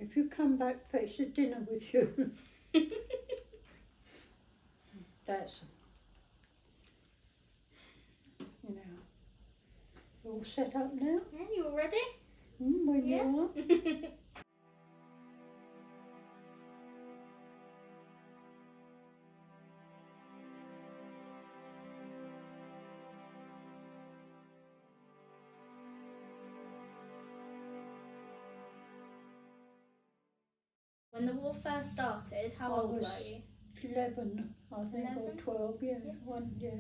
If you come back, fetch the dinner with you. That's, you know, you all set up now? Yeah, you all ready? When you are. When the war first started, how I old was were you? 11, I think, 11? or 12, yeah. Yeah. One, yeah.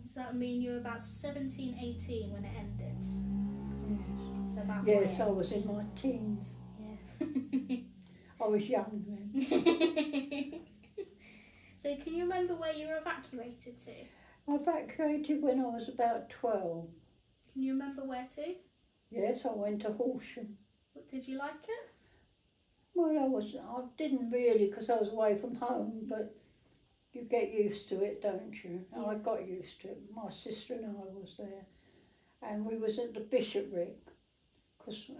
So that would mean you were about 17, 18 when it ended. Yes. So about Yes, my I was in my teens. Yeah. I was young then. So can you remember where you were evacuated to? I evacuated when I was about 12. Can you remember where to? Yes, I went to Horsham. Did you like it? Well, I didn't really, because I was away from home, but you get used to it, don't you? Yeah. I got used to it. My sister and I was there, and we was at the bishopric, because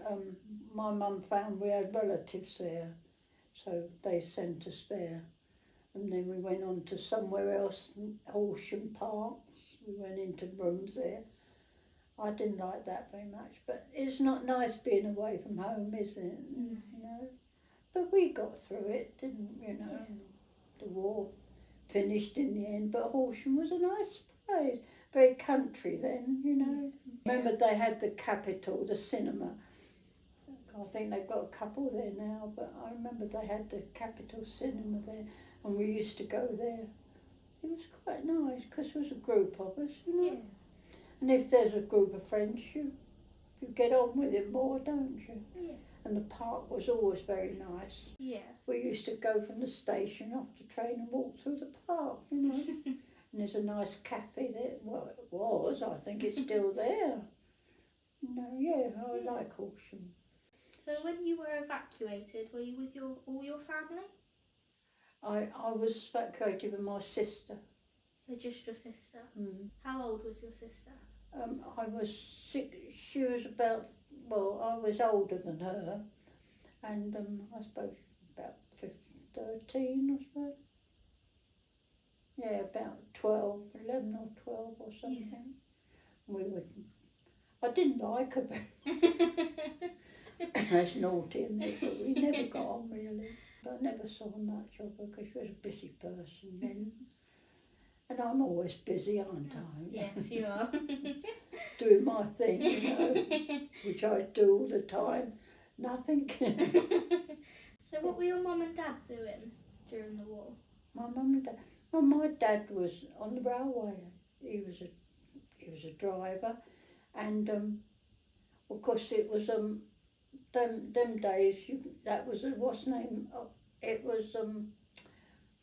my mum found we had relatives there, so they sent us there. And then we went on to somewhere else, Horsham Park. We went into rooms there. I didn't like that very much, but it's not nice being away from home, is it? No. You know. But we got through it, didn't you know? Yeah. The war finished in the end, but Horsham was a nice place. Very country then, you know. Yeah. Remember they had the Capitol, the cinema. I think they've got a couple there now, but I remember they had the Capitol cinema there, and we used to go there. It was quite nice, because there was a group of us, you know. Yeah. And if there's a group of friends, you get on with it more, don't you? Yeah. And the park was always very nice. Yeah. We used to go from the station off the train and walk through the park, you know. And there's a nice cafe there. Well, it was. I think it's still there. No, yeah, I like Horsham. So when you were evacuated, were you with all your family? I was evacuated with my sister. So just your sister? Mm. How old was your sister? I was 6. She was about, well, I was older than her. And I suppose about 13, I suppose. Yeah, about 12, 11 or 12 or something. Yeah. I didn't like her very That's naughty, isn't it? But we never got on really. But I never saw much of her because she was a busy person then. And I'm always busy, aren't I? Yes, you are. Doing my thing, you know, which I do all the time. Nothing. So what were your mum and dad doing during the war? My mum and dad. Well, my dad was on the railway. He was a driver, and of course it was them days. That was what's name? It was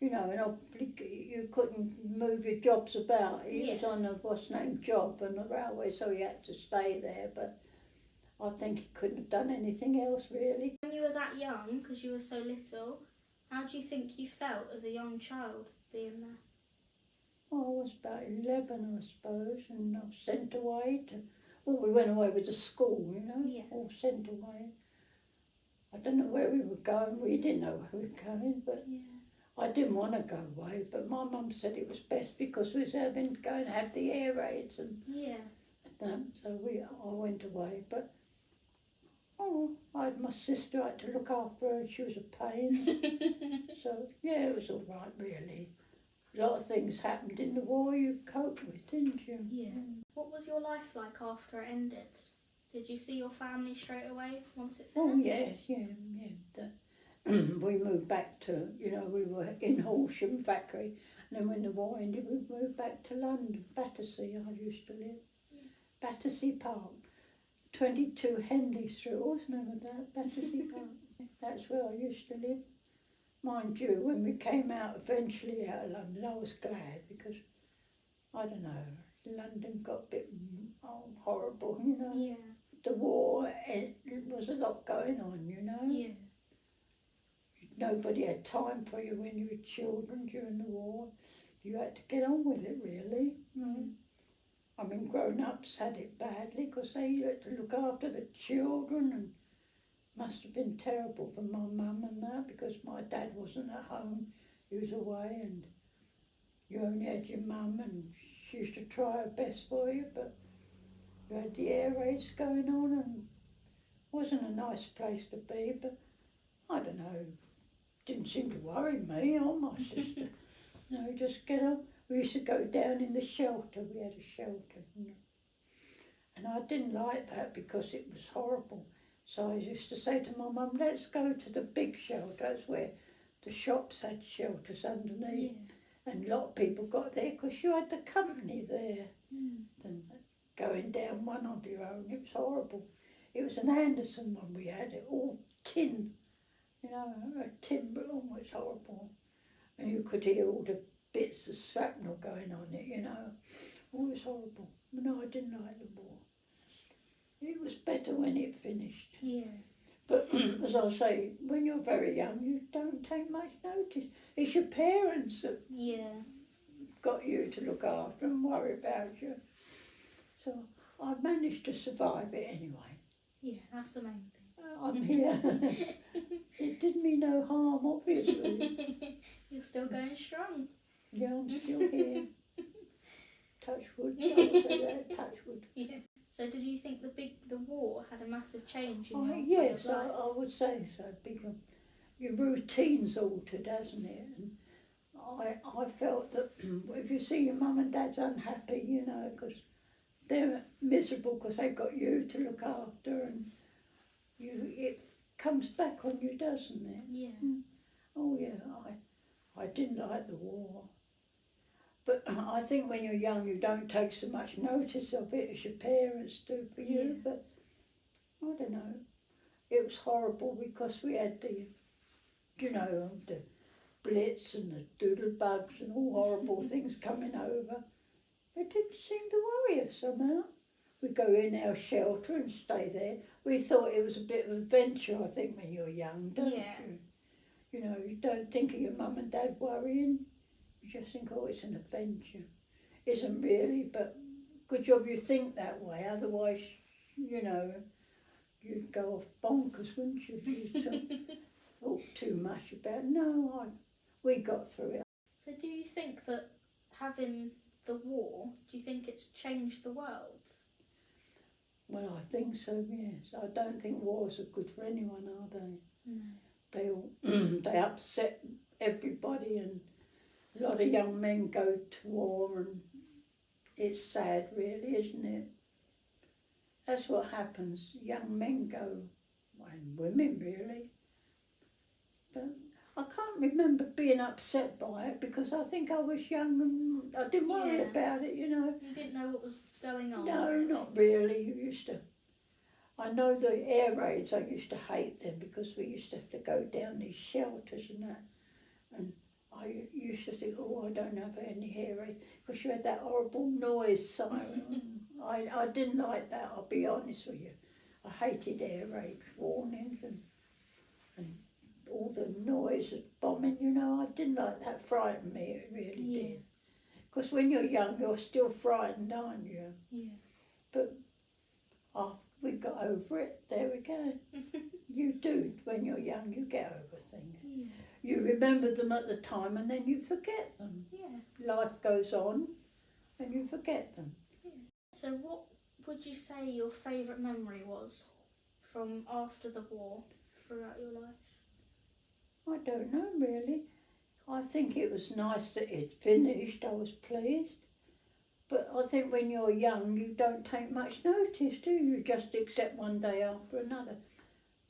you know, you couldn't move your jobs about. He was on a what's name job on the railway, so he had to stay there. But I think he couldn't have done anything else really. When you were that young, because you were so little, how do you think you felt as a young child being there? Well, I was about 11, I suppose, and I was sent away to. Well, we went away with the school, you know, all sent away. I don't know where we were going. We didn't know where we were going, but I didn't want to go away. But my mum said it was best because we was having to go and have the air raids and that. So I went away. But I had my sister. I had to look after her, and she was a pain. So yeah, it was all right, really. A lot of things happened in the war you coped with, didn't you? Yeah. What was your life like after it ended? Did you see your family straight away once it finished? Oh, yes, yeah. We moved back to, you know, we were in Horsham factory, and then when the war ended, we moved back to London, Battersea, I used to live. Yeah. Battersea Park, 22 Henley Street, what's the name of that? Battersea Park. That's where I used to live. Mind you, when we came out eventually out of London, I was glad because, I don't know, London got a bit horrible, you know. Yeah. The war, it was a lot going on, you know. Yeah. Nobody had time for you when you were children during the war. You had to get on with it, really. Mm. I mean, grown-ups had it badly because they had to look after the children and Must have been terrible for my mum and that, because my dad wasn't at home. He was away, and you only had your mum, and she used to try her best for you, but you had the air raids going on, and it wasn't a nice place to be, but I don't know, didn't seem to worry me or my sister. No, just get up. We used to go down in the shelter. We had a shelter, you know. And I didn't like that because it was horrible. So I used to say to my mum, let's go to the big shelter. That's where the shops had shelters underneath. Yeah. And a lot of people got there because you had the company there. Mm. Than going down one of your own. It was horrible. It was an Anderson one we had, it all tin. You know, a tin room was horrible. And you could hear all the bits of shrapnel going on it, you know. It was horrible. No, I didn't like the war. It was better when it finished. Yeah. But as I say, when you're very young, you don't take much notice. It's your parents that Yeah. got you to look after and worry about you. So I managed to survive it anyway. Yeah, that's the main thing. I'm here. It did me no harm, obviously. You're still going strong. Yeah, I'm still here. Touch wood. I would say that, touch wood. Yeah. So did you think the war had a massive change in Oh, your way yes, of life? I would say so. Because your routine's altered, hasn't it? And I felt that if you see your mum and dad's unhappy, you know, because they're miserable because they've got you to look after, and it comes back on you, doesn't it? Yeah. Oh yeah, I didn't like the war. But I think when you're young you don't take so much notice of it as your parents do for you, Yeah. but I don't know. It was horrible because we had the, you know, the Blitz and the doodlebugs and all horrible things coming over. It didn't seem to worry us somehow. We go in our shelter and stay there. We thought it was a bit of an adventure, I think, when you're young, don't Yeah. you? You know, you don't think of your mum and dad worrying. You just think, oh, it's an adventure. Isn't really, but good job you think that way. Otherwise, you know, you'd go off bonkers, wouldn't you? If you thought too much about it. No, we got through it. So do you think that having the war, do you think it's changed the world? Well, I think so, yes. I don't think wars are good for anyone, are they? No. They upset everybody, and a lot of young men go to war, and it's sad, really, isn't it? That's what happens. Young men go, and women, really. But I can't remember being upset by it because I think I was young and I didn't worry Yeah. about it, you know. You didn't know what was going on? No, not really. You used to. I know the air raids, I used to hate them because we used to have to go down these shelters and that. And I used to think, oh, I don't have any air raids because you had that horrible noise siren. I didn't like that, I'll be honest with you. I hated air raid warnings and all the noise of bombing, you know. I didn't like that. Frightened me, it really Yeah. did. Because when you're young, you're still frightened, aren't you? Yeah. But after we got over it, there we go. You do, when you're young, you get over things. Yeah. You remember them at the time and then you forget them. Yeah. Life goes on and you forget them. So what would you say your favourite memory was from after the war throughout your life? I don't know, really. I think it was nice that it finished. I was pleased. But I think when you're young, you don't take much notice, do you? You just accept one day after another.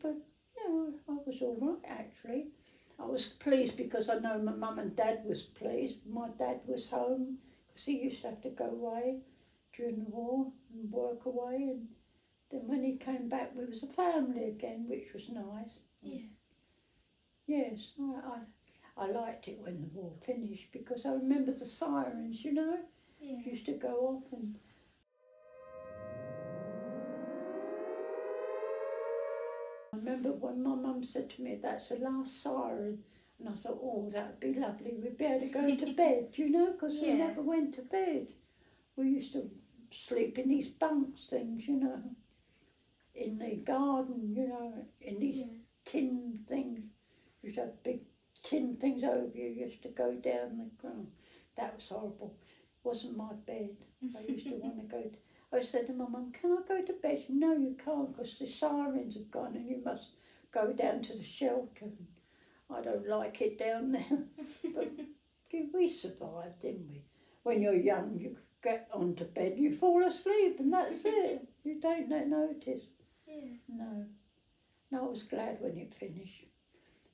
But, you know, I was all right, actually. I was pleased because I know my mum and dad was pleased. My dad was home because he used to have to go away during the war and work away. And then when he came back, we was a family again, which was nice. Yeah. Yes, I liked it when the war finished because I remember the sirens, you know, Yeah. used to go off. And I remember when my mum said to me, that's the last siren, and I thought, oh, that would be lovely, we'd be able to go to bed, you know, because we Yeah. never went to bed. We used to sleep in these bunks things, you know. in the garden, you know, in these Yeah. tin things. You used to have big tin things over you. You used to go down the ground. That was horrible. Wasn't my bed. I used to want to go. I said to my mum, "Can I go to bed?" She said, "No, you can't, because the sirens have gone and you must go down to the shelter." I don't like it down there. But we survived, didn't we? When you're young, you get onto bed, you fall asleep, and that's it. You don't notice. Yeah. No. No, I was glad when it finished.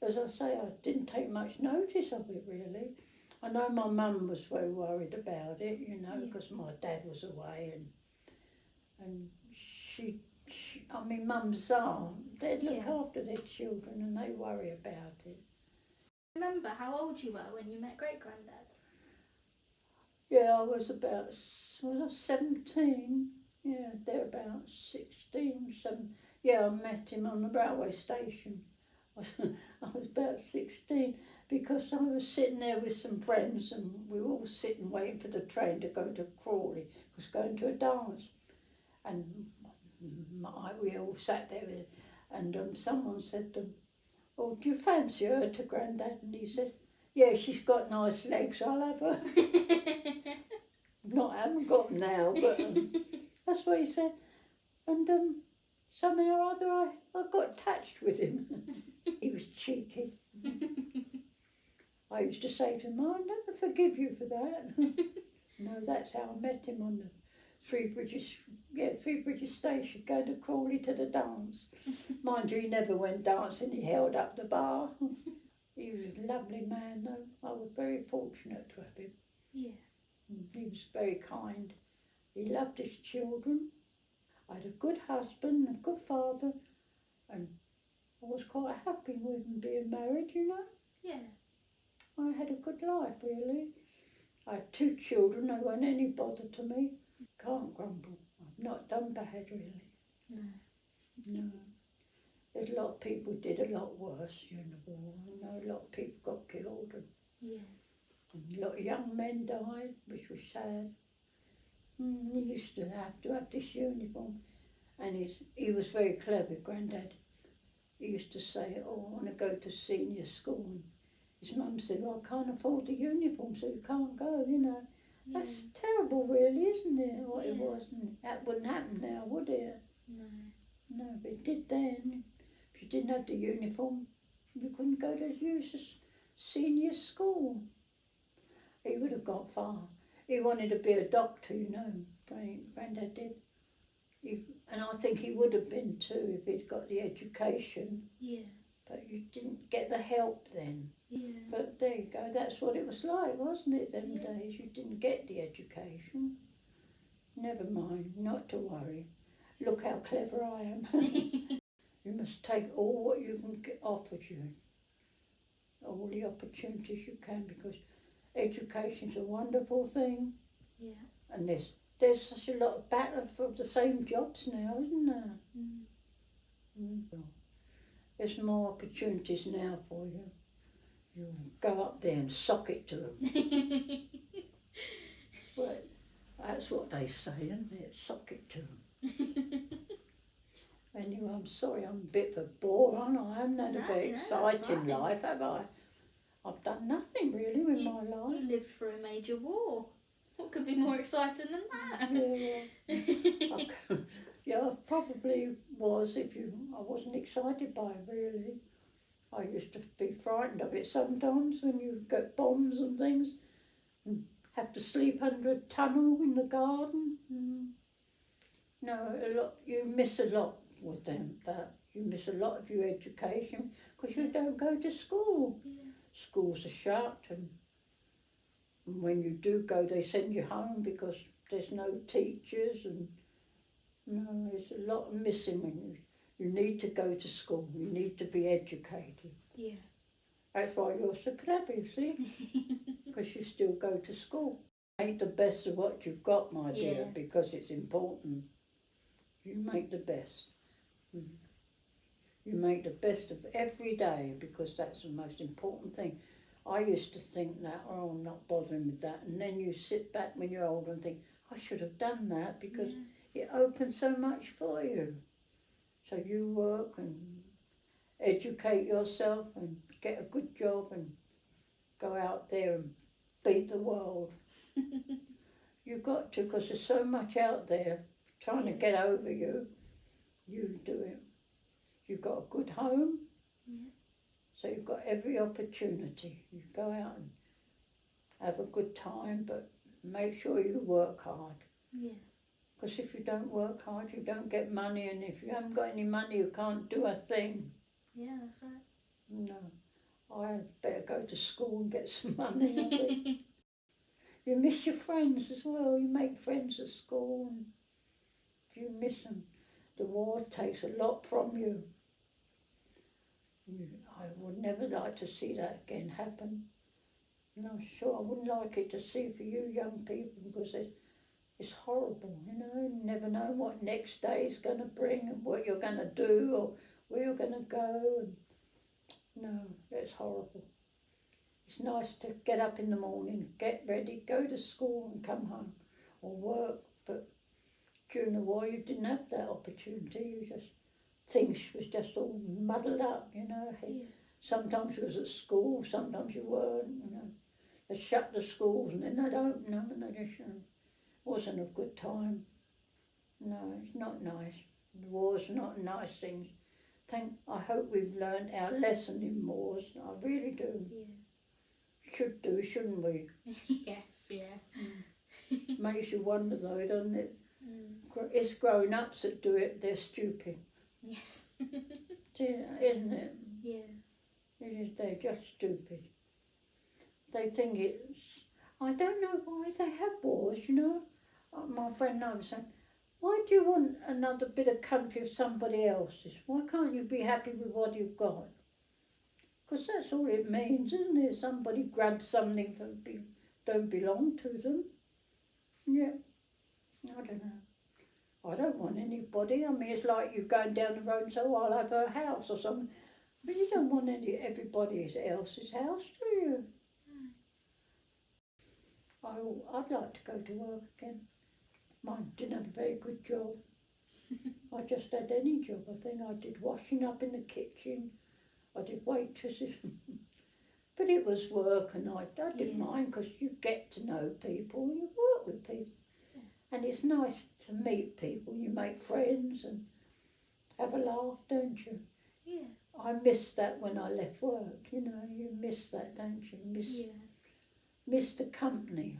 As I say, I didn't take much notice of it, really. I know my mum was very worried about it, you know, Yeah. because my dad was away, and I mean, mums are, they look Yeah. after their children and they worry about it. Remember how old you were when you met Great Granddad? Yeah, I was about, was I 17? Yeah, about 16, 7. Yeah, I met him on the railway station. I was about 16 because I was sitting there with some friends and we were all sitting waiting for the train to go to Crawley, because going to a dance. And we all sat there and someone said to him, "Oh, do you fancy her to Grandad?" And he said, "Yeah, she's got nice legs, I'll have her." I haven't got them now, but that's what he said. And somehow or other I got attached with him. He was cheeky. I used to say to him, "I'll never forgive you for that." No, that's how I met him on the Three Bridges station, going to Crawley to the dance. Mind you, he never went dancing, he held up the bar. He was a lovely man, though. I was very fortunate to have him. Yeah. He was very kind. He loved his children. I had a good husband, a good father, and I was quite happy with him being married, you know. Yeah. I had a good life, really. I had 2 children, they weren't any bother to me. Can't grumble. I've not done bad, really. No. No. There's a lot of people did a lot worse during the war. I know a lot of people got killed and Yeah. a lot of young men died, which was sad. He used to have this uniform, and he was very clever, Grandad. He used to say, "Oh, I want to go to senior school." And his mum said, "Well, I can't afford the uniform, so you can't go, you know." Yeah. That's terrible, really, isn't it? What it Yeah. was. And that wouldn't happen now, would it? No. No, but it did then. If you didn't have the uniform, you couldn't go to senior school. He would have got far. He wanted to be a doctor, you know. Grandad did. And I think he would have been too if he'd got the education. Yeah. But you didn't get the help then. Yeah. But there you go. That's what it was like, wasn't it, them Yeah. days? You didn't get the education. Never mind, not to worry. Look how clever I am. You must take all what you can get offered you. All the opportunities you can, because education's a wonderful thing. Yeah. And there's such a lot of battle for the same jobs now, isn't there? There's more opportunities now for you. You go up there and sock it to them. Well, that's what they say, isn't it? Sock it to them. Anyway, I'm sorry, I'm a bit of a bore, aren't I? I haven't had a very that's exciting fine. life, have I? I've done nothing really with my You life. lived through a major war. What could be more exciting than that? Yeah, yeah, I probably was I wasn't excited by it really. I used to be frightened of it sometimes when you get bombs and things and have to sleep under a tunnel in the garden. No, you miss a lot with them, but you miss a lot of your education because you don't go to school. Yeah. Schools are shut, and when you do go, they send you home because there's no teachers, and no, there's a lot missing when you need to go to school. You need to be educated. Yeah. That's why you're so clever, you see, because you still go to school. Make the best of what you've got, my dear, Yeah. because it's important. You make the best. You make the best of every day, because that's the most important thing. I used to think that, oh, I'm not bothering with that. And then you sit back when you're older and think, I should have done that, because it opened so much for you. So you work and educate yourself and get a good job and go out there and beat the world. You've got to, because there's so much out there trying to get over you. You do it. You've got a good home. Yeah. So you've got every opportunity. You go out and have a good time, but make sure you work hard. Yeah. Because if you don't work hard, you don't get money, and if you haven't got any money, you can't do a thing. Yeah, that's right. No, I better go to school and get some money. I think. You miss your friends as well. You make friends at school, and if you miss them, the war takes a lot from you. I would never like to see that again happen. And I'm sure I wouldn't like it to see for you young people, because it's horrible, you know. You never know what next day is going to bring and what you're going to do or where you're going to go. And no, that's horrible. It's nice to get up in the morning, get ready, go to school and come home or work. But during the war, you didn't have that opportunity. You just, things was just all muddled up, you know. Yeah. Sometimes you was at school, sometimes you weren't, you know. They shut the schools and then they'd open them, and they just, you know, wasn't a good time. No, it's not nice. The war's not a nice thing. I hope we've learned our lesson in wars. I really do. Yeah. Should do, shouldn't we? Yes, yeah. Makes you wonder though, doesn't it? Mm. It's grown-ups that do it, they're stupid. Yes. Isn't it? Yeah. It is, they're just stupid. They think it's, I don't know why they have wars, you know. My friend was saying, why do you want another bit of country of somebody else's? Why can't you be happy with what you've got? Because that's all it means, isn't it? Somebody grabs something that don't belong to them. Yeah, I don't know. I don't want anybody. I mean, it's like you going down the road and say, oh, I'll have a house or something. But you don't want everybody else's house, do you? I'd like to go to work again. Mine didn't have a very good job. I just had any job. I think I did washing up in the kitchen. I did waitresses. But it was work, and I didn't mind, because you get to know people, you work with people. Yeah. And it's nice to meet people. You make friends and have a laugh, don't you? Yeah. I missed that when I left work, you know. You miss that, don't you? Miss the company.